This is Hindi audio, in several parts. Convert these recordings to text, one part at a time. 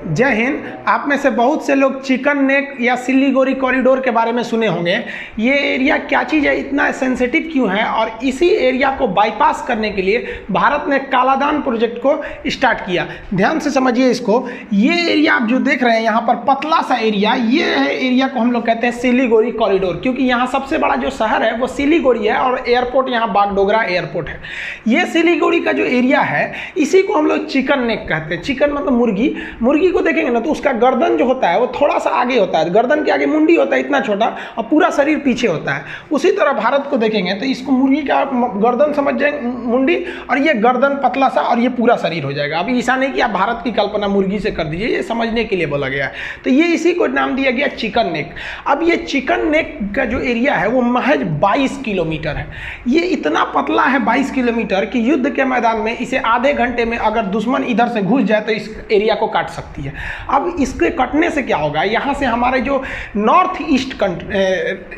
जय हिंद। आप में से बहुत से लोग चिकन नेक या सिलीगुड़ी कॉरिडोर के बारे में सुने होंगे। ये एरिया क्या चीज़ है, इतना सेंसिटिव क्यों है, और इसी एरिया को बाईपास करने के लिए भारत ने कालादान प्रोजेक्ट को स्टार्ट किया। ध्यान से समझिए इसको। ये एरिया आप जो देख रहे हैं यहाँ पर पतला सा एरिया, ये है एरिया को हम लोग कहते हैं सिलीगुड़ी कॉरिडोर, क्योंकि यहाँ सबसे बड़ा जो शहर है वो सिलीगुड़ी है और एयरपोर्ट यहाँ बागडोगरा एयरपोर्ट है। ये सिलीगुड़ी का जो एरिया है इसी को हम लोग चिकन नेक कहते हैं। चिकन मतलब मुर्गी। मुर्गी को देखेंगे ना तो उसका गर्दन जो होता है वो थोड़ा सा आगे होता है, गर्दन के आगे मुंडी होता है इतना छोटा, और पूरा शरीर पीछे होता है। उसी तरह भारत को देखेंगे तो इसको मुर्गी का गर्दन समझ जाएंगे, मुंडी, और ये गर्दन पतला सा और ये पूरा शरीर हो जाएगा। अभी ऐसा नहीं कि आप भारत की कल्पना मुर्गी से कर दीजिए, ये समझने के लिए बोला गया है। तो ये इसी को नाम दिया गया चिकन नेक। अब ये चिकन नेक का जो एरिया है वो महज 22 किलोमीटर है। ये इतना पतला है 22 किलोमीटर कि युद्ध के मैदान में इसे आधे घंटे में अगर दुश्मन इधर से घुस जाए तो इस एरिया को काट सकती है। अब इसके कटने से क्या होगा, यहाँ से हमारे जो नॉर्थ ईस्ट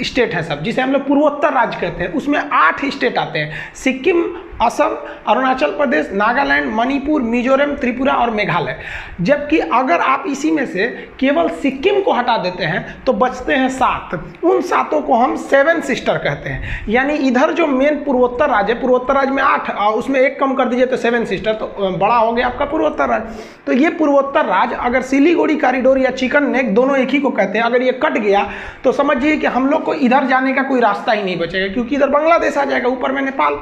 स्टेट है सब, जिसे हम लोग पूर्वोत्तर राज्य कहते हैं, उसमें 8 स्टेट आते हैं। सिक्किम, असम, अरुणाचल प्रदेश, नागालैंड, मणिपुर, मिजोरम, त्रिपुरा और मेघालय। जबकि अगर आप इसी में से केवल सिक्किम को हटा देते हैं तो बचते हैं 7। उन 7 को हम 7 सिस्टर कहते हैं। यानी इधर जो मेन पूर्वोत्तर राज्य है, पूर्वोत्तर राज्य में 8, उसमें 1 कम कर दीजिए तो 7 सिस्टर, तो बड़ा हो गया आपका पूर्वोत्तर राज्य। तो ये पूर्वोत्तर राज्य अगर सिलीगुड़ी कॉरिडोर या चिकन नेक दोनों एक ही को कहते हैं, अगर ये कट गया तो समझिए कि हम लोग को इधर जाने का कोई रास्ता ही नहीं बचेगा, क्योंकि इधर बांग्लादेश आ जाएगा, ऊपर में नेपाल।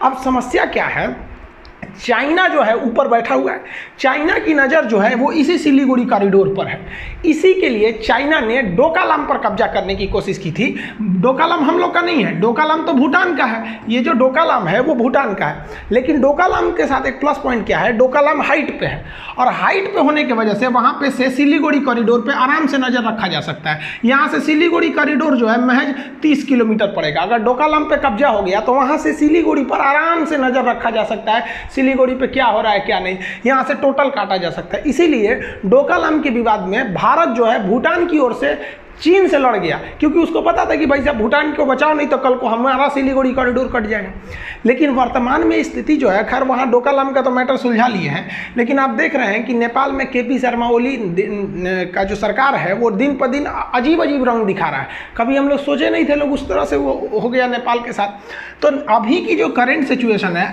अब समस्या क्या है, चाइना जो है ऊपर बैठा हुआ है। चाइना की नज़र जो है वो इसी सिलीगुड़ी कॉरिडोर पर है। इसी के लिए चाइना ने डोकालाम पर कब्जा करने की कोशिश की थी। डोकालाम हम लोग का नहीं है, डोकालाम तो भूटान का है। ये जो डोकालाम है वो भूटान का है। लेकिन डोकालाम के साथ एक प्लस पॉइंट क्या है, डोकालाम हाइट पे है, और हाइट पे होने की वजह से वहाँ पे से सिलीगुड़ी कॉरिडोर पे आराम से नज़र रखा जा सकता है। यहाँ से सिलीगुड़ी कॉरिडोर जो है महज 30 किलोमीटर पड़ेगा। अगर डोकालाम पे कब्जा हो गया तो वहाँ से सिलीगुड़ी पर आराम से नज़र रखा जा सकता है, सिलीगुड़ी पे क्या हो रहा है क्या नहीं, यहाँ से टोटल काटा जा सकता है। इसीलिए डोकालाम के विवाद में भारत जो है भूटान की ओर से चीन से लड़ गया, क्योंकि उसको पता था कि भाई साहब भूटान को बचाओ, नहीं तो कल को हमारा सिलीगुड़ी कॉरिडोर कट जाएगा। लेकिन वर्तमान में स्थिति जो है, खैर वहाँ डोकालाम का तो मैटर सुलझा लिए हैं, लेकिन आप देख रहे हैं कि नेपाल में केपी शर्मा ओली का जो सरकार है वो दिन पर दिन अजीब अजीब रंग दिखा रहा है। कभी हम लोग सोचे नहीं थे लोग उस तरह से वो हो गया नेपाल के साथ। तो अभी की जो करेंट सिचुएशन है,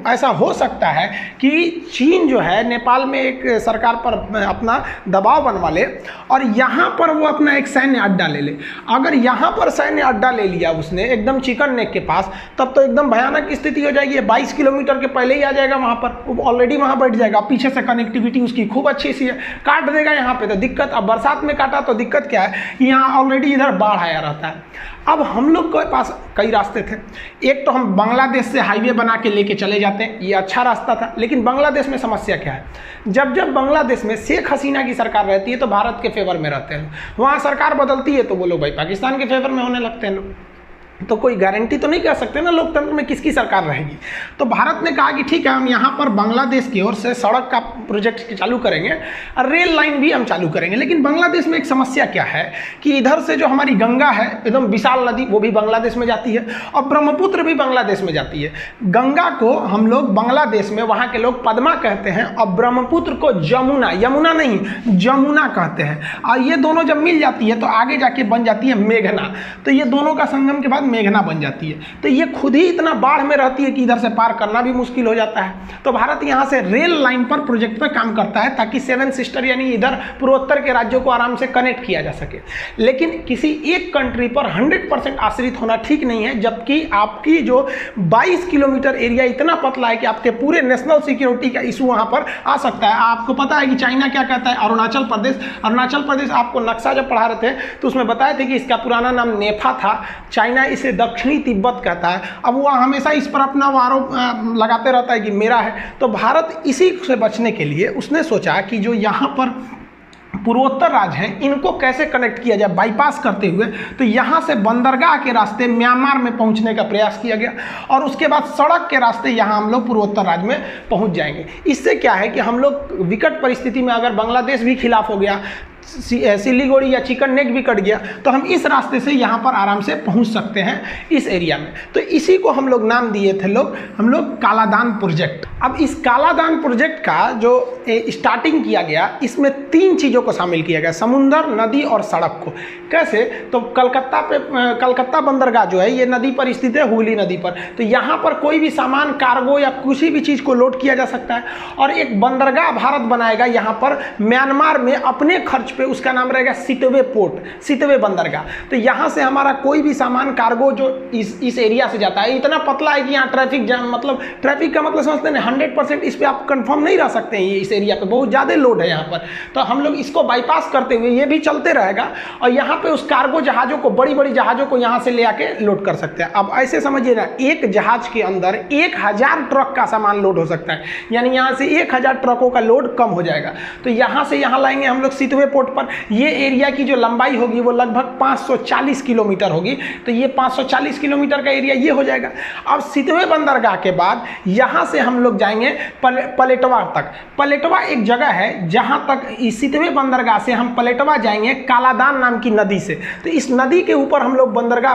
ऐसा हो सकता है कि चीन जो है नेपाल में एक सरकार पर अपना दबाव बनवा ले और यहाँ पर वो अपना एक सैन्य अड्डा ले ले। अगर यहाँ पर सैन्य अड्डा ले लिया उसने एकदम चिकन नेक के पास, तब तो एकदम भयानक स्थिति हो जाएगी। 22 किलोमीटर के पहले ही आ जाएगा वहाँ पर, वो ऑलरेडी वहाँ बैठ जाएगा। पीछे से कनेक्टिविटी उसकी खूब अच्छी सी है, काट देगा यहाँ पे तो दिक्कत। अब बरसात में काटा तो दिक्कत क्या है, यहाँ ऑलरेडी इधर बाढ़ आया रहता है। अब हम लोग के पास कई रास्ते थे। एक तो हम बांग्लादेश से हाईवे बना के लेके चले जाते हैं, ये अच्छा रास्ता था। लेकिन बांग्लादेश में समस्या क्या है, जब बांग्लादेश में शेख हसीना की सरकार रहती है तो भारत के फेवर में रहते हैं, वहाँ सरकार बदलती है तो वो लोग भाई पाकिस्तान के फेवर में होने लगते हैं लोग। तो कोई गारंटी तो नहीं कह सकते ना लोकतंत्र में किसकी सरकार रहेगी। तो भारत ने कहा कि ठीक है, हम यहाँ पर बांग्लादेश की ओर से सड़क का प्रोजेक्ट चालू करेंगे और रेल लाइन भी हम चालू करेंगे। लेकिन बांग्लादेश में एक समस्या क्या है कि इधर से जो हमारी गंगा है एकदम विशाल नदी, वो भी बांग्लादेश में जाती है, और ब्रह्मपुत्र भी बांग्लादेश में जाती है। गंगा को हम लोग बांग्लादेश में वहाँ के लोग पद्मा कहते हैं, और ब्रह्मपुत्र को यमुना, यमुना नहीं जमुना कहते हैं। और ये दोनों जब मिल जाती है तो आगे जाके बन जाती है मेघना। तो ये दोनों का संगम के बाद मेघना बन जाती है। तो ये खुद ही इतना बाढ़ में रहती है कि इधर से पार करना भी मुश्किल हो जाता है। तो भारत यहाँ से रेल लाइन पर प्रोजेक्ट पे काम करता है ताकि 7 सिस्टर यानी इधर पूर्वोत्तर के राज्यों को आराम से कनेक्ट किया जा सके। लेकिन किसी एक कंट्री पर 100% आश्रित होना ठीक नहीं है, जबकि आपकी जो 22 किलोमीटर एरिया इतना पतला है कि आपके पूरे नेशनल सिक्योरिटी का इशू वहाँ पर आ सकता है। आपको पता है कि चाइना क्या कहता है, अरुणाचल प्रदेश आपको नक्शा जब पढ़ा रहे थे तो उसमें बताए थे कि इसका पुराना नाम नेफा था, चाइना इसे दक्षिणी तिब्बत कहता है। अब वो हमेशा इस पर अपना आरोप लगाते रहता है कि मेरा है। तो भारत इसी से बचने के लिए उसने सोचा कि जो यहाँ पर पूर्वोत्तर राज्य हैं इनको कैसे कनेक्ट किया जाए बाईपास करते हुए। तो यहाँ से बंदरगाह के रास्ते म्यांमार में पहुँचने का प्रयास किया गया, और उसके बाद सड़क के रास्ते यहाँ हम लोग पूर्वोत्तर राज्य में पहुँच जाएंगे। इससे क्या है कि हम लोग विकट परिस्थिति में, अगर बांग्लादेश भी खिलाफ हो गया सिलीगुड़ी या चिकन नेक भी कट गया तो हम इस रास्ते से यहाँ पर आराम से पहुँच सकते हैं इस एरिया में। तो इसी को हम लोग नाम दिए थे हम लोग कालादान प्रोजेक्ट। अब इस कालादान प्रोजेक्ट का जो स्टार्टिंग किया गया, इसमें 3 चीज़ों को शामिल किया गया, समुंदर, नदी और सड़क को। कैसे? तो कलकत्ता बंदरगाह जो है ये नदी पर स्थित है, हुगली नदी पर। तो यहाँ पर कोई भी सामान, कार्गो या किसी भी चीज़ को लोड किया जा सकता है। और एक बंदरगाह भारत बनाएगा यहाँ पर म्यांमार में अपने खर्च पे, उसका नाम रहेगा सितवे पोर्ट, सितवे बंदरगाह। तो यहाँ से हमारा कोई भी सामान, कार्गो जो इस एरिया से जाता है, इतना पतला है कि यहाँ ट्रैफिक जाम, मतलब ट्रैफिक का मतलब समझते हैं 100% इस पर आप कंफर्म नहीं रह सकते हैं। ये इस एरिया पे बहुत ज़्यादा लोड है यहाँ पर, तो हम लोग इसको बाईपास करते हुए ये भी चलते रहेगा और यहाँ पे उस कार्गो जहाज़ों को, बड़ी बड़ी जहाज़ों को यहाँ से ले आके लोड कर सकते हैं। अब ऐसे समझिए ना, एक जहाज के अंदर 1000 ट्रक का सामान लोड हो सकता है, यानी यहाँ से 1000 ट्रकों का लोड कम हो जाएगा। तो यहाँ से यहाँ लाएंगे हम लोग सितवे पोर्ट पर। ये एरिया की जो लंबाई होगी वो लगभग 540 किलोमीटर होगी। तो ये 540 किलोमीटर का एरिया ये हो जाएगा। अब सितवे बंदरगाह के बाद यहाँ से हम लोग जाएंगे पलेटवा तक। पलेटवा एक जगह है जहाँ तक इस सितवे बंदरगाह से हम पलेटवा जाएंगे कालादान नाम की नदी से। तो इस नदी के ऊपर हम लोग बंदरगाह,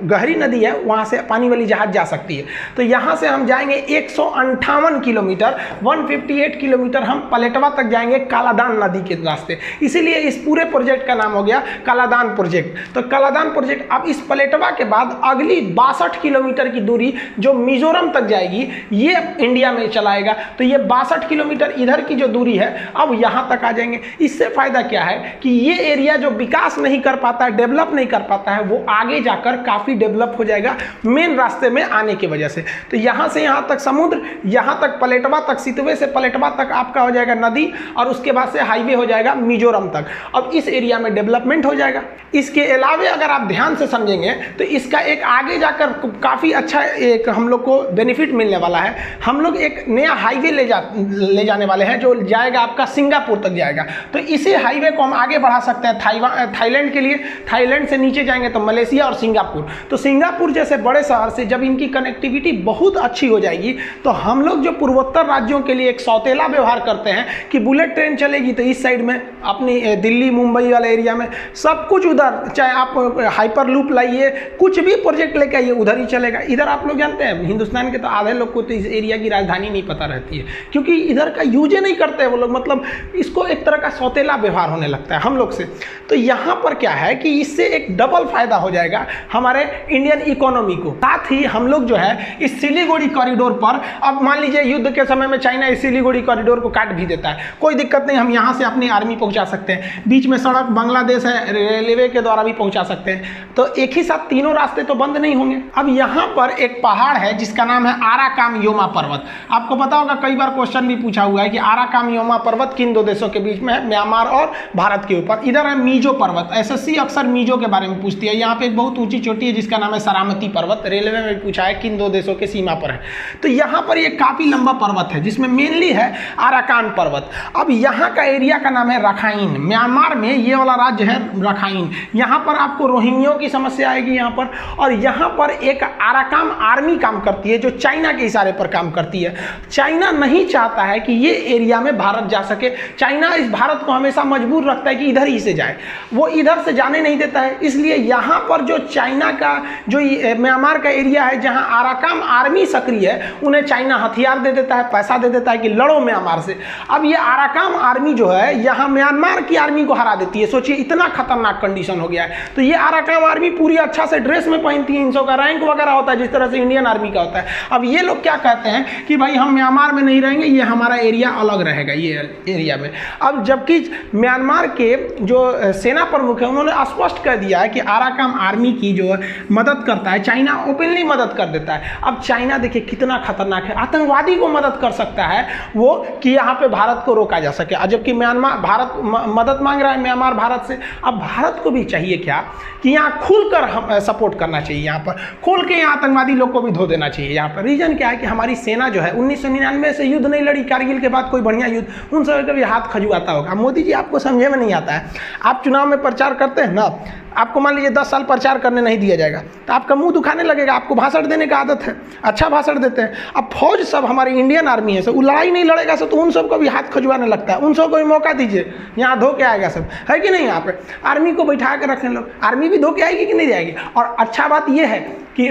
गहरी नदी है, वहाँ से पानी वाली जहाज जा सकती है। तो यहाँ से हम जाएंगे 158 किलोमीटर, 158 किलोमीटर हम पलेटवा तक जाएंगे कालादान नदी के रास्ते। इसीलिए इस पूरे प्रोजेक्ट का नाम हो गया कालादान प्रोजेक्ट। तो कालादान प्रोजेक्ट, अब इस पलेटवा के बाद अगली 62 किलोमीटर की दूरी जो मिजोरम तक जाएगी, ये इंडिया में चलाएगा। तो ये 62 किलोमीटर इधर की जो दूरी है, अब यहाँ तक आ जाएंगे। इससे फायदा क्या है कि ये एरिया जो विकास नहीं कर पाता है, डेवलप नहीं कर पाता है, वो आगे जाकर काफ़ी डेवलप हो जाएगा मेन रास्ते में आने की वजह से। तो यहाँ से यहाँ तक समुद्र, यहाँ तक पलेटवा तक, सितवे से पलेटवा तक आपका हो जाएगा नदी, और उसके बाद से हाईवे हो जाएगा मिजोरम तक। अब इस एरिया में डेवलपमेंट हो जाएगा। इसके अलावा अगर आप ध्यान से समझेंगे तो इसका एक आगे जाकर काफ़ी अच्छा एक हम लोग को बेनिफिट मिलने वाला है। हम लोग एक नया हाईवे ले जाने वाले हैं जो जाएगा आपका सिंगापुर तक जाएगा। तो इसी हाईवे को हम आगे बढ़ा सकते हैं थाईलैंड के लिए। थाईलैंड से नीचे जाएंगे तो मलेशिया और सिंगापुर। तो सिंगापुर जैसे बड़े शहर से जब इनकी कनेक्टिविटी बहुत अच्छी हो जाएगी तो हम लोग जो पूर्वोत्तर राज्यों के लिए एक सौतेला व्यवहार करते हैं कि बुलेट ट्रेन चलेगी तो इस साइड में अपनी दिल्ली मुंबई वाले एरिया में सब कुछ उधर, चाहे आप हाइपर लूप लाइए, कुछ भी प्रोजेक्ट लेके आइए उधर ही चलेगा। इधर आप लोग जानते हैं हिंदुस्तान के तो आधे लोग को तो इस एरिया की राजधानी नहीं पता रहती है, क्योंकि इधर का यूज नहीं करते हैं वो लोग। मतलब इसको एक तरह का सौतेला व्यवहार होने लगता है हम लोग से। तो यहाँ पर क्या है कि इससे एक डबल फायदा हो जाएगा हमारे इंडियन इकोनॉमी को। साथ ही हम लोग जो है इस सिलीगुड़ी कॉरिडोर पर, अब मान लीजिए युद्ध के समय में चाइना इस सिलीगुड़ी कॉरिडोर को काट भी देता है, कोई दिक्कत नहीं, हम यहाँ से अपनी आर्मी पहुँचा सकते हैं। बीच में सड़क बांग्लादेश है, रेलवे के द्वारा भी पहुँचा सकते हैं। तो एक ही साथ तीनों रास्ते तो बंद नहीं होंगे। अब यहाँ पर एक पहाड़ है जिसका नाम है आराकाम योमा पर्वत। आपको पता होगा, कई बार क्वेश्चन भी पूछा हुआ है कि आराकाम योमा पर्वत किन दो देशों के बीच में है, म्यांमार और भारत के ऊपर। इधर है मीजो पर्वत, एसएससी अक्सर मीजो के बारे में पूछती है। यहाँ पे एक बहुत ऊंची चोटी है जिसका नाम है सरामती पर्वत, रेलवे में पूछा है किन दो देशों के सीमा पर है। तो यहाँ पर ये काफी लंबा पर्वत है जिसमें मेनली है आराकान पर्वत। अब यहाँ का एरिया का नाम है रखाइन। म्यांमार में ये वाला राज्य है रखाइन। यहाँ पर आपको रोहिंग्यों की समस्या आएगी यहाँ पर, और यहाँ पर एक आराकाम आर्मी काम करती है जो चाइना के इशारे पर काम करती है। चाइना नहीं चाहता है कि ये एरिया में भारत जा सके। चाइना इस भारत को हमेशा मजबूर रखता है कि इधर ही से जाए, वो इधर से जाने नहीं देता है। इसलिए यहाँ पर जो चाइना का जो म्यांमार का एरिया है जहाँ आराकाम आर्मी सक्रिय है, उन्हें चाइना हथियार दे देता है, पैसा दे देता है कि लड़ो म्यांमार से। अब ये आराकाम आर्मी जो है यहाँ म्यांमार की आर्मी को हरा देती है। सोचिए इतना खतरनाक कंडीशन हो गया है। तो ये आराकाम आर्मी पूरी अच्छा से ड्रेस में पहनती है, इनका रैंक वगैरह होता है जिस तरह से इंडियन आर्मी का होता है। अब ये लोग क्या कहते हैं कि भाई हम म्यांमार में नहीं रहेंगे, ये हमारा एरिया अलग रहेगा ये एरिया में। अब जबकि म्यांमार के जो सेना प्रमुख है उन्होंने स्पष्ट कर दिया है कि आराकाम आर्मी की जो मदद करता है चाइना, ओपनली मदद कर देता है। अब चाइना देखिए कितना खतरनाक है, आतंकवादी को मदद कर सकता है वो कि यहाँ पे भारत को रोका जा सके। जबकि म्यांमार, भारत मदद मांग रहा है म्यांमार भारत से। अब भारत को भी चाहिए क्या कि यहाँ खुलकर हम सपोर्ट करना चाहिए, यहाँ पर खोल के यहाँ आतंकवादी लोग को भी धो देना चाहिए। यहाँ पर रीजन क्या है कि हमारी सेना जो है 1999 से युद्ध नहीं लड़ी, कारगिल के बाद कोई बढ़िया युद्ध, उन सब कभी हाथ खजुआता होगा। मोदी जी आपको समझे में नहीं आता है, आप चुनाव में प्रचार करते हैं ना, आपको मान लीजिए 10 साल प्रचार करने नहीं दिया जाएगा तो आपका मुंह दुखाने लगेगा, आपको भाषण देने का आदत है, अच्छा भाषण देते हैं। अब फौज सब हमारी इंडियन आर्मी है, वो लड़ाई नहीं लड़ेगा तो उन सबको भी हाथ खजुआने लगता है, उन सबको भी मौका दीजिए, यहाँ धो के आएगा सब, है कि नहीं। यहाँ पे आर्मी को बैठा के रखें लोग, आर्मी भी धो के आएगी कि नहीं जाएगी। और अच्छा बात यह है कि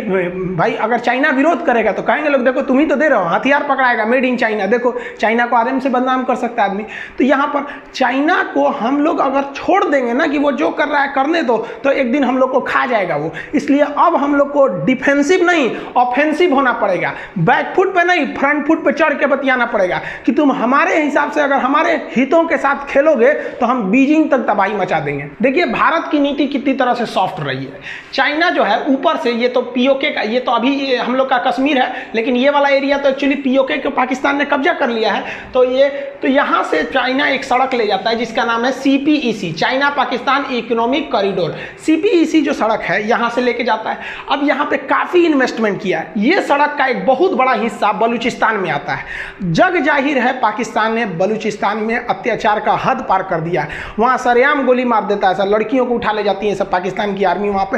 भाई अगर चाइना विरोध करेगा तो कहेंगे लोग देखो तुम ही तो दे रहे हो, हथियार पकड़ाएगा मेड इन चाइना, देखो चाइना को आराम से बदनाम कर सकता है आदमी। तो यहाँ पर चाइना को हम लोग अगर छोड़ देंगे ना कि वो जो कर रहा है करने दो, तो एक दिन हम लोग को खा जाएगा वो। इसलिए अब हम लोग को डिफेंसिव नहीं ऑफेंसिव होना पड़ेगा, बैक फुट पे नहीं फ्रंट फुट पे चढ़ के बतियाना पड़ेगा कि तुम हमारे हिसाब से अगर हमारे हितों के साथ खेलोगे तो हम बीजिंग तक तबाही मचा देंगे। देखिए भारत की नीति कितनी तरह से सॉफ्ट रही है। चाइना जो है ऊपर से, ये तो पीओके का, ये तो अभी हम लोग का कश्मीर है, लेकिन ये वाला एरिया तो एक्चुअली पीओके को पाकिस्तान ने कब्जा कर लिया है। तो यहाँ से चाइना एक सड़क ले जाता है जिसका नाम है CPEC, China Pakistan economic corridor. CPEC जो सड़क है यहाँ से लेके जाता है। अब यहाँ पे काफ़ी इन्वेस्टमेंट किया है। ये सड़क का एक बहुत बड़ा हिस्सा बलूचिस्तान में आता है। जग जाहिर है पाकिस्तान ने बलूचिस्तान में अत्याचार का हद पार कर दिया है। वहाँ सरेआम गोली मार देता है, सब लड़कियों को उठा ले जाती है सब पाकिस्तान की आर्मी, वहाँ पे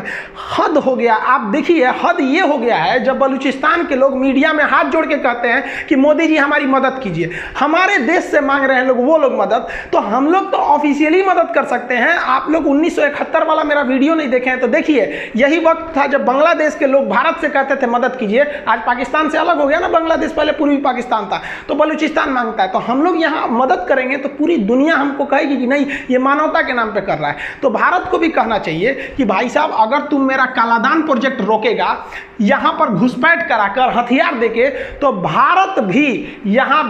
हद हो गया। आप देखिए हद ये हो गया है जब बलूचिस्तान के लोग मीडिया में हाथ जोड़ के कहते हैं कि मोदी जी हमारी मदद कीजिए, हमारे देश से मांग रहे हैं लोग वो लोग मदद, तो हम लोग तो ऑफिशियली मदद कर सकते हैं। आप लोग 1971 वाला मेरा वीडियो नहीं देखे हैं तो देखिए, यही वक्त था जब बांग्लादेश के लोग भारत से कहते थे मदद कीजिए। आज पाकिस्तान से अलग हो गया ना बांग्लादेश, पहले पूर्वी पाकिस्तान था, तो बलूचिस्तान मांगता है। तो हम लोग यहाँ मदद करेंगे तो पूरी दुनिया हमको कहेगी कि नहीं ये मानवता के नाम पे कर रहा है। तो भारत को भी कहना चाहिए कि भाई साहब अगर तुम मेरा कालादान प्रोजेक्ट रोकेगा, यहाँ पर घुसपैठ कराकर हथियार देके, तो भारत भी यहाँ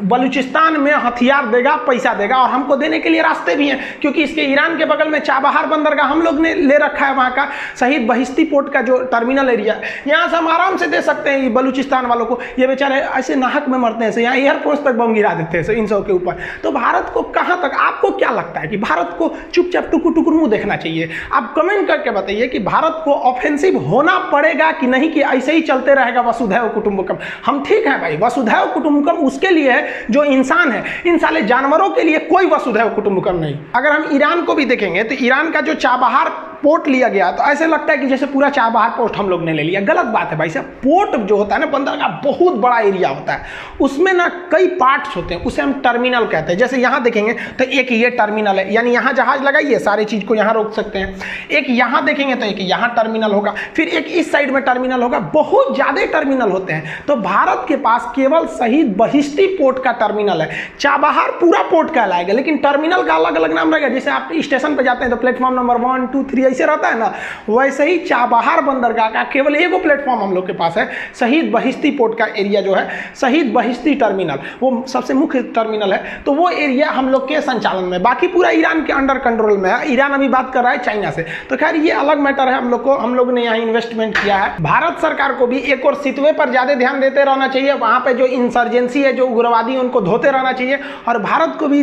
बलूचिस्तान में हथियार देगा, पैसा देगा, और हमको देने के लिए रास्ते भी हैं, क्योंकि इसके ईरान के बगल में चाबहार बंदरगाह हम लोग ने ले रखा है, वहाँ का शहीद बहिश्ती पोर्ट का जो टर्मिनल एरिया, यहाँ से हम आराम से दे सकते हैं बलूचिस्तान वालों को। ये बेचारे ऐसे नाहक में मरते हैं, यहाँ एयरफोर्स तक बम गिरा देते हैं इन सब के ऊपर। तो भारत को कहाँ तक, आपको क्या लगता है कि भारत को चुपचाप टुकुर टुकुर मुँह देखना चाहिए? आप कमेंट करके बताइए कि भारत को ऑफेंसिव होना पड़ेगा कि नहीं, कि ऐसे ही चलते रहेगा वसुधैव कुटुंबकम। हम ठीक है भाई, वसुधैव कुटुंबकम उसके लिए है जो इंसान है, इन साले जानवरों के लिए कोई वसुधैव कुटुंबकम नहीं। अगर हम ईरान को भी देखेंगे तो ईरान का जो चाबहार पोर्ट लिया गया तो ऐसे लगता है कि जैसे पूरा चाबहार पोर्ट हम लोग ने ले लिया। गलत बात है भाई साहब। पोर्ट जो होता है ना बंदरगाह, बहुत बड़ा एरिया होता है, उसमें ना कई पार्ट्स होते हैं, उसे हम टर्मिनल कहते हैं। जैसे यहाँ देखेंगे तो एक ये टर्मिनल है, यानी यहाँ जहाज लगाइए सारे चीज को यहाँ रोक सकते हैं। एक यहाँ देखेंगे तो एक यहाँ टर्मिनल होगा, फिर एक इस साइड में टर्मिनल होगा, बहुत ज्यादा टर्मिनल होते हैं। तो भारत के पास केवल शहीद बहिश्ती पोर्ट का टर्मिनल है, चाबहार पूरा पोर्ट कहलाएगा, लेकिन टर्मिनल का अलग अलग नाम रहेगा। जैसे आप स्टेशन पर जाते हैं तो प्लेटफॉर्म नंबर 1, 2, 3 ऐसे रहता है ना, वैसे ही चाबहार बंदरगाह का केवल एक प्लेटफॉर्म हम लोग के पास है, शहीद बहिश्ती पोर्ट का एरिया जो है, शहीद बहिश्ती टर्मिनल, वो सबसे मुख्य टर्मिनल है। तो वो एरिया हम लोग के संचालन में, बाकी पूरा ईरान के अंडर कंट्रोल में है। ईरान अभी बात कर रहा है चाइना से, तो खैर ये अलग मैटर है। हम लोग ने यहाँ इन्वेस्टमेंट किया है। भारत सरकार को भी एक और सितवे पर ज्यादा ध्यान देते रहना चाहिए, वहां पे जो इंसर्जेंसी है, जो उग्रवादी, उनको धोते रहना चाहिए, और भारत को भी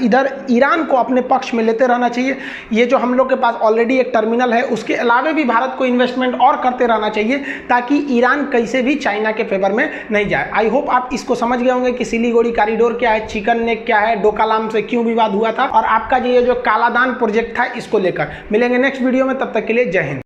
इधर ईरान को अपने पक्ष में लेते रहना चाहिए। ये जो हम लोग के पास ऑलरेडी एक टर्मिनल है, उसके अलावा भी भारत को इन्वेस्टमेंट और करते रहना चाहिए, ताकि ईरान कैसे भी चाइना के फेवर में नहीं जाए। आई होप आप इसको समझ गए होंगे कि सिलीगुड़ी कॉरिडोर क्या है, चिकन नेक क्या है, डोकालाम से क्यों विवाद हुआ था, और आपका ये जो कालादान प्रोजेक्ट था इसको लेकर। मिलेंगे नेक्स्ट वीडियो में, तब तक के लिए जय हिंद।